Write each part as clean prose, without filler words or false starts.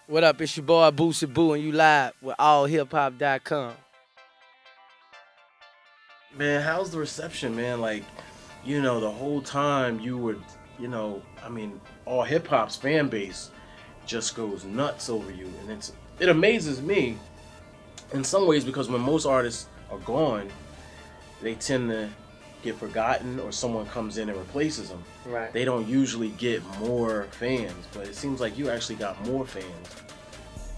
What up? It's your boy Boosie Boo, and you live with AllHipHop.com. Man, how's the reception, man? Like, the whole time you would, all hip hop's fan base just goes nuts over you, and it amazes me in some ways because when most artists are gone, they tend to get forgotten or someone comes in and replaces them. Right. They don't usually get more fans, but it seems like you actually got more fans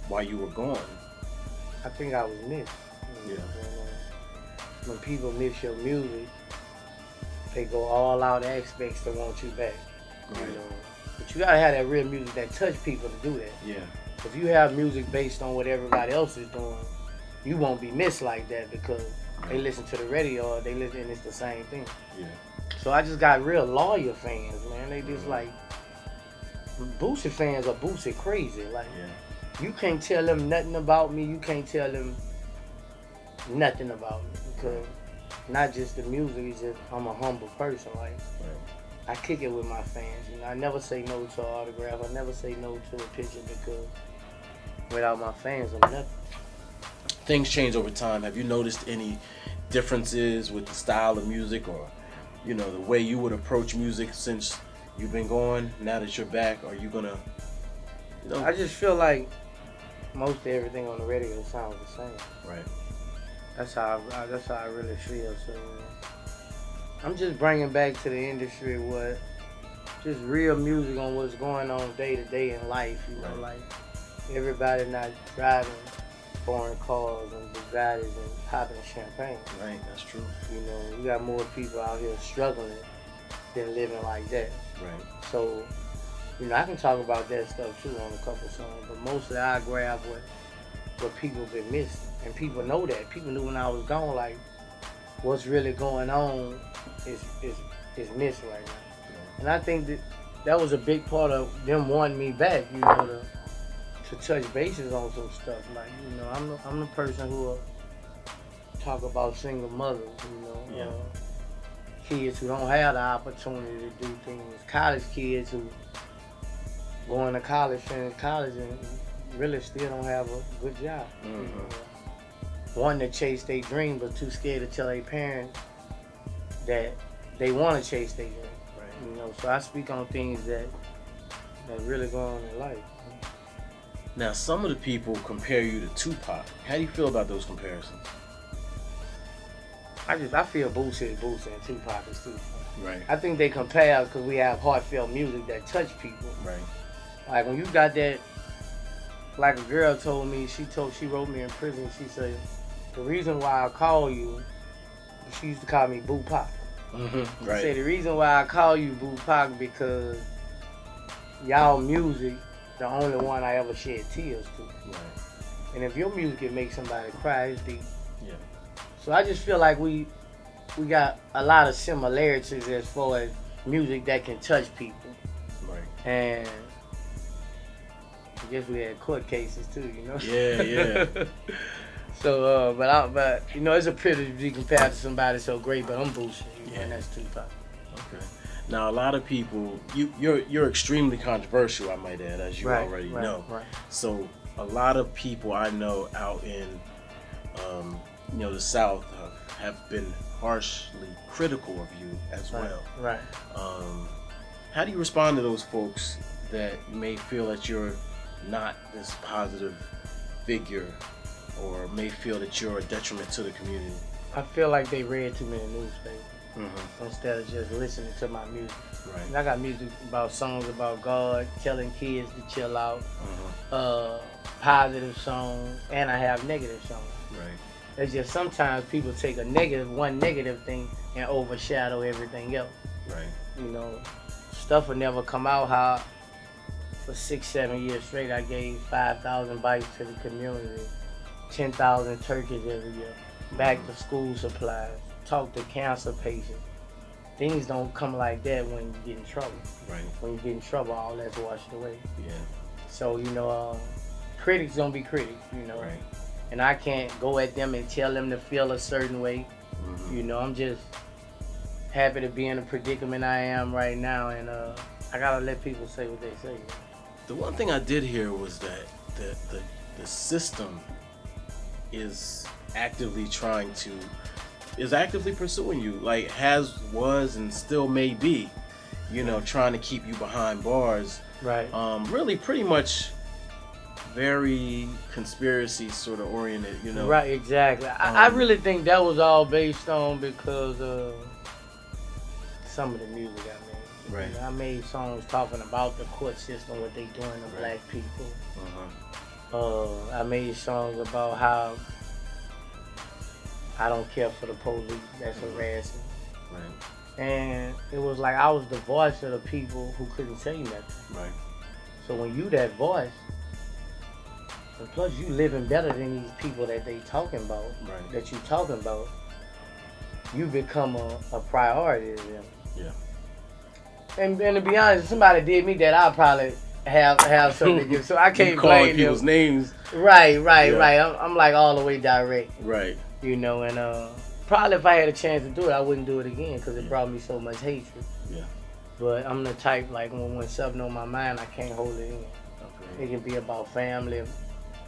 while you were gone. I think I was missed. Yeah. When people miss your music, they go all out aspects to want you back. Right. You know? But you gotta have that real music that touch people to do that. Yeah. If you have music based on what everybody else is doing, you won't be missed like that because they listen to the radio or they listen and it's the same thing. Yeah. So I just got real loyal fans, man. They just like Boosie fans are Boosie crazy. Like you can't tell them nothing about me. You can't tell them nothing about me because not just the music. It's just I'm a humble person. Like I kick it with my fans. You know, I never say no to an autograph. I never say no to a picture because without my fans, I'm nothing. Things change over time. Have you noticed any differences with the style of music or, the way you would approach music since you've been gone? Now that you're back, are you gonna, I just feel like most of everything on the radio sounds the same. Right. That's how I really feel. So I'm just bringing back to the industry what just real music on what's going on day to day in life. You know, like everybody not driving foreign cars and Bugattis and popping champagne. Right, that's true. You know, we got more people out here struggling than living like that. Right. So, I can talk about that stuff too on a couple songs, but mostly I grab what people been missing. And people know that. People knew when I was gone, like, what's really going on is missed right now. Yeah. And I think that was a big part of them wanting me back, to touch bases on some stuff. Like, I'm the person who will talk about single mothers, kids who don't have the opportunity to do things, college kids who going to college, finish college, and really still don't have a good job. Wanting to chase their dream, but too scared to tell their parents that they want to chase their dream. Right. So I speak on things that really go on in life. Now, some of the people compare you to Tupac. How do you feel about those comparisons? I feel Boosie is Boosie and Tupac is Tupac. Right. I think they compare us because we have heartfelt music that touch people. Right. Like when you got that, like a girl told me, she wrote me in prison, she said, the reason why I call you, she used to call me Boo Pac. Mm-hmm. Right. She said the reason why I call you Boo Pac because y'all music, the only one I ever shed tears to. Right. And if your music can make somebody cry, it's deep. Yeah. So I just feel like we got a lot of similarities as far as music that can touch people. Right. And I guess we had court cases too, Yeah. So, but it's a privilege to be compared to somebody so great. But I'm Boosie, and that's Tupac. Okay. Now, a lot of people, you're extremely controversial, I might add, as you already know. Right. So, a lot of people I know out in, the South have been harshly critical of you as well. Right. How do you respond to those folks that may feel that you're not this positive figure, or may feel that you're a detriment to the community? I feel like they read too many newspapers instead of just listening to my music. Right. And I got music about songs about God, telling kids to chill out, positive songs, and I have negative songs. Right. It's just sometimes people take one negative thing and overshadow everything else. Right. Stuff will never come out how for 6-7 years straight I gave 5,000 bikes to the community, 10,000 turkeys every year, back to school supplies, talk to cancer patients. Things don't come like that when you get in trouble. Right. When you get in trouble, all that's washed away. Yeah. So, critics gonna be critics, Right. And I can't go at them and tell them to feel a certain way. I'm just happy to be in the predicament I am right now, and I gotta let people say what they say. The one thing I did hear was that the system is actively pursuing you, like was and still may be, trying to keep you behind bars. Right. Really pretty much very conspiracy sort of oriented, Right, exactly. I really think that was all based on because of some of the music I made. Right. I made songs talking about the court system, what they doing to black people. I made songs about how I don't care for the police, that's harassing. Right. And it was like I was the voice of the people who couldn't say nothing. Right. So when you that voice, and plus you living better than these people that they talking about, that you talking about, you become a priority to them. Yeah. And to be honest, if somebody did me that, I'll probably have something to give. So I can't blame people's them. names. Right. I'm like all the way direct. Right. And probably if I had a chance to do it, I wouldn't do it again because it brought me so much hatred. Yeah. But I'm the type, like, when something on my mind, I can't hold it in. Okay. It can be about family.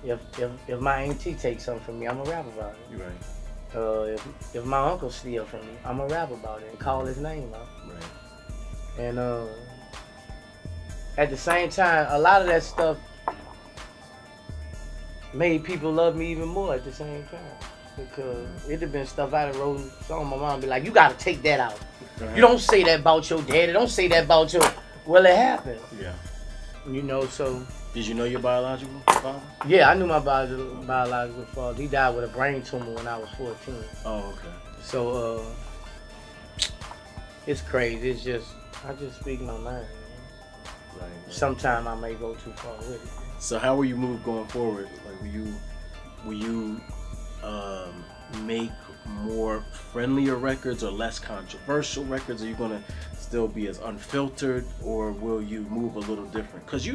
If my auntie takes something from me, I'm going to rap about it. You're right. If my uncle steals from me, I'm going to rap about it and call his name out. Right. And at the same time, a lot of that stuff made people love me even more at the same time. Because it'd have been stuff I'd have wrote, some of my mom be like, you gotta take that out. You don't say that about your daddy, don't say that about your... Well, it happened. Yeah. So... Did you know your biological father? Yeah, I knew my biological father. He died with a brain tumor when I was 14. Oh, okay. So, it's crazy. It's just, I just speak my mind. Right. Sometimes I may go too far with it. So how will you move going forward? Like, will you make more friendlier records or less controversial records? Are you gonna still be as unfiltered, or will you move a little different? Because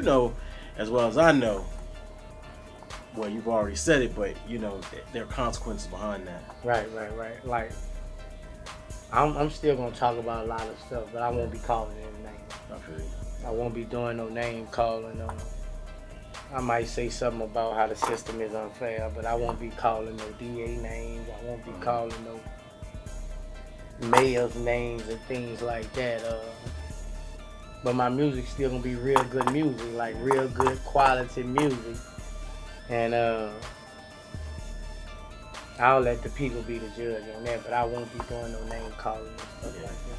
as well as I know, well, you've already said it, but there are consequences behind that. Right. Like, I'm still gonna talk about a lot of stuff, but I won't be calling any names. I feel you. I won't be doing no name calling. I might say something about how the system is unfair, but I won't be calling no DA names. I won't be calling no mayor's names and things like that. But my music's still gonna be real good music, like real good quality music. And I'll let the people be the judge on that, but I won't be doing no name calling and stuff like that.